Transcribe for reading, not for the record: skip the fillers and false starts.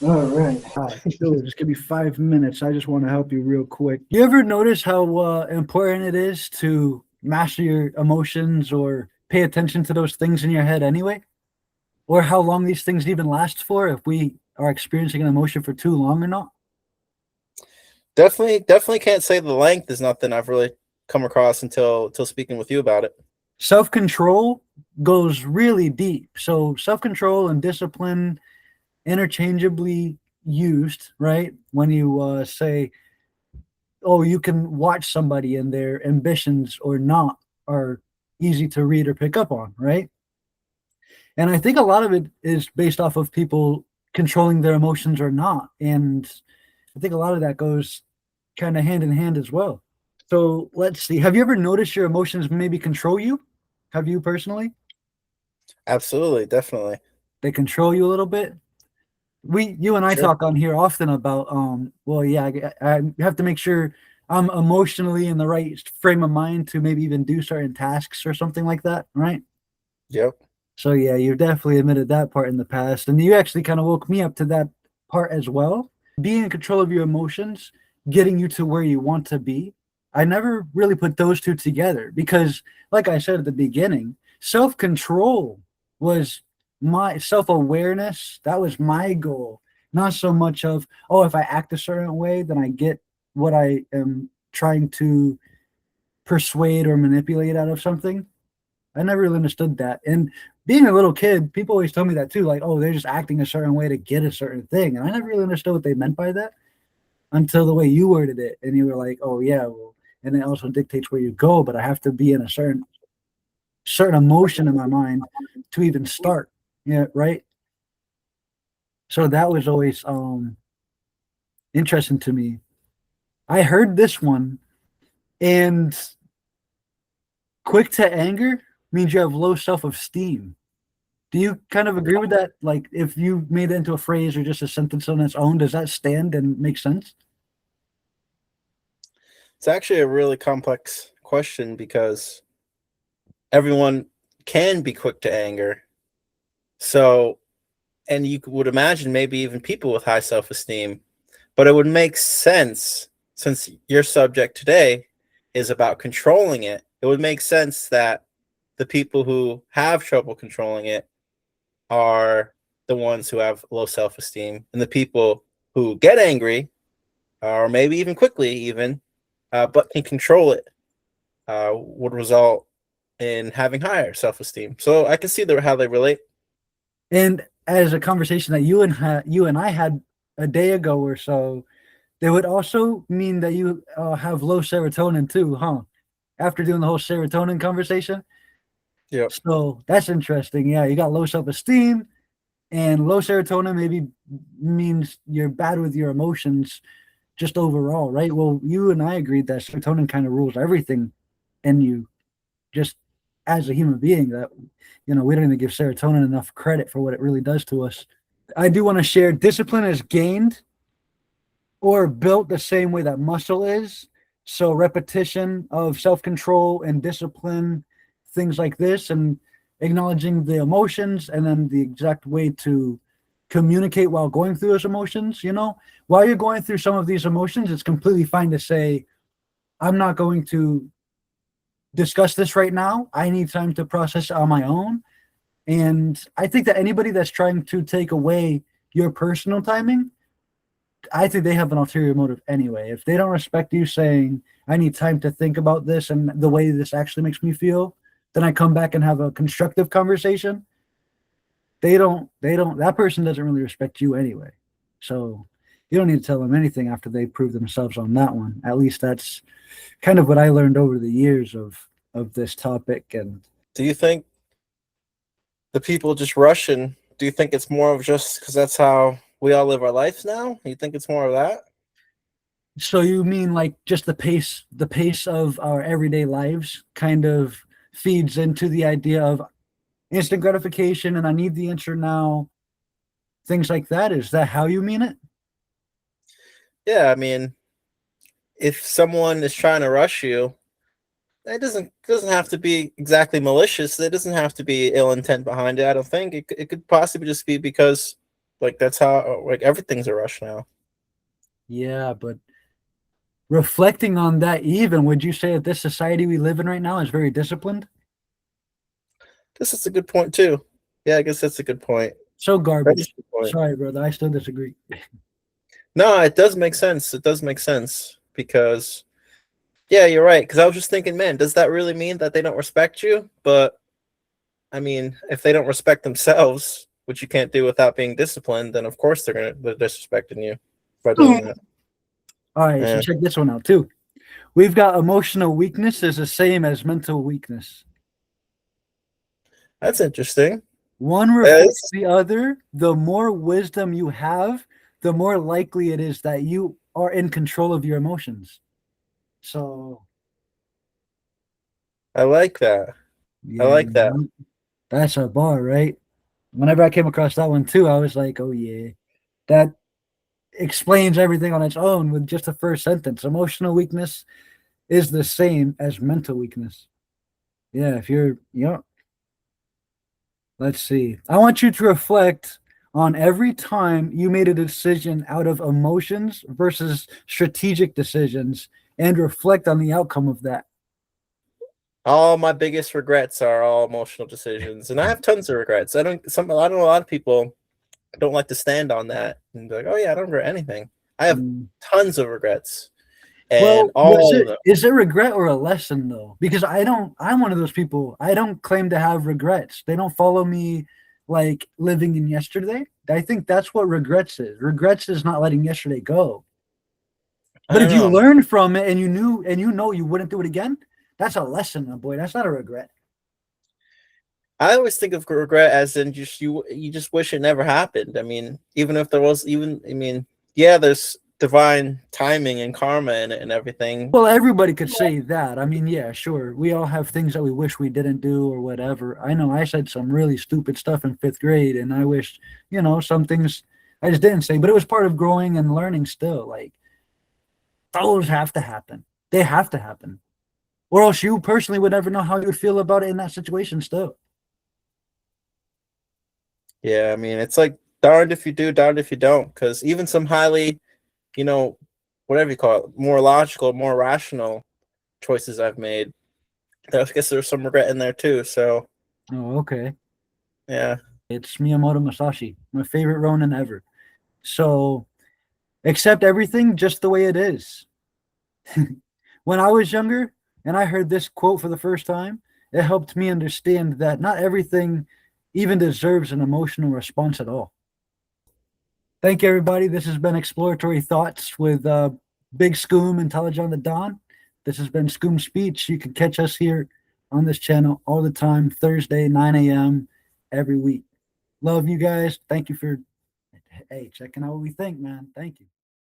All right. Hi. So just give me 5 minutes. I just want to help you real quick. You ever notice how important it is to master your emotions or pay attention to those things in your head anyway? Or how long these things even last for if we are experiencing an emotion for too long or not? Definitely can't say the length is nothing I've really come across until speaking with you about it. Self control goes really deep. So, self control and discipline interchangeably used, right? When you say, oh, you can watch somebody and their ambitions or not are easy to read or pick up on, right? And I think a lot of it is based off of people controlling their emotions or not. And I think a lot of that goes kind of hand in hand as well. So let's see. Have you ever noticed your emotions maybe control you? Have you personally? Absolutely, definitely. They control you a little bit? You and I Sure. talk on here often about well, yeah, I have to make sure I'm emotionally in the right frame of mind to maybe even do certain tasks or something like that, right? Yep. So yeah, you've definitely admitted that part in the past, and you actually kind of woke me up to that part as well. Being in control of your emotions, getting you to where you want to be. I never really put those two together because, like I said at the beginning, self control was my self awareness. That was my goal, not so much of, oh, if I act a certain way, then I get what I am trying to persuade or manipulate out of something. I never really understood that. And being a little kid, people always tell me that too, like, oh, they're just acting a certain way to get a certain thing. And I never really understood what they meant by that until the way you worded it. And you were like, oh yeah, well, and it also dictates where you go, but I have to be in a certain emotion in my mind to even start. Yeah, right. So that was always interesting to me. I heard this one, and quick to anger means you have low self-esteem. Do you kind of agree with that? Like, if you made it into a phrase or just a sentence on its own, does that stand and make sense? It's actually a really complex question because everyone can be quick to anger. So, and you would imagine maybe even people with high self-esteem, but it would make sense since your subject today is about controlling it. It would make sense that the people who have trouble controlling it are the ones who have low self-esteem, and the people who get angry, or maybe even quickly, even but can control it, would result in having higher self-esteem. So I can see how they relate. And as a conversation that you and I had a day ago or so, they would also mean that you have low serotonin too, huh? After doing the whole serotonin conversation. Yep. So that's interesting. Yeah, you got low self-esteem and low serotonin maybe means you're bad with your emotions just overall, right? Well, you and I agreed that serotonin kind of rules everything in you just as a human being that we don't even give serotonin enough credit for what it really does to us. I do want to share discipline is gained or built the same way that muscle is. So repetition of self-control and discipline, things like this, and acknowledging the emotions and then the exact way to communicate while going through those emotions, while you're going through some of these emotions, it's completely fine to say, I'm not going to discuss this right now. I need time to process on my own. And I think that anybody that's trying to take away your personal timing, I think they have an ulterior motive anyway. If they don't respect you saying, I need time to think about this and the way this actually makes me feel, then I come back and have a constructive conversation. That person doesn't really respect you anyway. So you don't need to tell them anything after they prove themselves on that one. At least that's kind of what I learned over the years of this topic. And Do you think the people just rushing? Do you think it's more of just because that's how we all live our lives now? You think it's more of that? so you mean like just the pace of our everyday lives kind of feeds into the idea of instant gratification and I need the answer now, things like that. Is that how you mean it? Yeah, I mean, if someone is trying to rush you, it doesn't have to be exactly malicious. There doesn't have to be ill intent behind it. I don't think it could possibly just be because Like that's how like everything's a rush now. Yeah, but reflecting on that, even would you say that this society we live in right now is very disciplined? This is a good point too. Yeah, I guess that's a good point. So That is garbage. a good point. Sorry, brother. I still disagree. No, it does make sense. It does make sense because yeah, you're right. Because I was just thinking, man, does that really mean that they don't respect you? But I mean, if they don't respect themselves, which you can't do without being disciplined, then of course they're disrespecting you by doing that. All right, so Yeah, check this one out too. We've got emotional weakness is the same as mental weakness. that's interesting. One reflects Yes, the other. The more wisdom you have, the more likely it is that you are in control of your emotions. So, I like that. I yeah, like that. man, that's a bar, right? Whenever I came across that one too, I was like, oh, yeah, that explains everything on its own with just the first sentence. Emotional weakness is the same as mental weakness. Yeah, if you're, let's see. I want you to reflect on every time you made a decision out of emotions versus strategic decisions and reflect on the outcome of that. All my biggest regrets are all emotional decisions, and I have tons of regrets. I don't. I know a lot of people don't like to stand on that and be like, "Oh yeah, I don't regret anything." I have Mm. tons of regrets, and Well, was all of it them. is it regret or a lesson though? Because I'm one of those people. I don't claim to have regrets. They don't follow me like living in yesterday. I think that's what regrets is. Regrets is not letting yesterday go. I But don't if you know. learn from it and you knew and you know you wouldn't do it again, that's a lesson, my boy. That's not a regret. I always think of regret as in just you just wish it never happened. I mean, even if there was even I mean, yeah, there's divine timing and karma in it and everything. Well, everybody could say that. I mean, yeah, sure. We all have things that we wish we didn't do or whatever. I know I said some really stupid stuff in fifth grade, and I wish, some things I just didn't say, but it was part of growing and learning still. Like, those have to happen. They have to happen. Or else you personally would never know how you would feel about it in that situation still. Yeah, I mean, it's like darned if you do, darned if you don't. Because even some highly, you know, whatever you call it, more logical, more rational choices I've made, I guess there's some regret in there too. So Oh, okay. yeah, It's Miyamoto Musashi, my favorite Ronin ever. So accept everything just the way it is. When I was younger and I heard this quote for the first time, it helped me understand that not everything even deserves an emotional response at all. Thank you, everybody. This has been Exploratory Thoughts with Big Scoom and Telejon the Don. This has been Scoom Speech. You can catch us here on this channel all the time, Thursday, 9 a.m. every week. Love you guys. Thank you for, hey, checking out what we think, man. Thank you.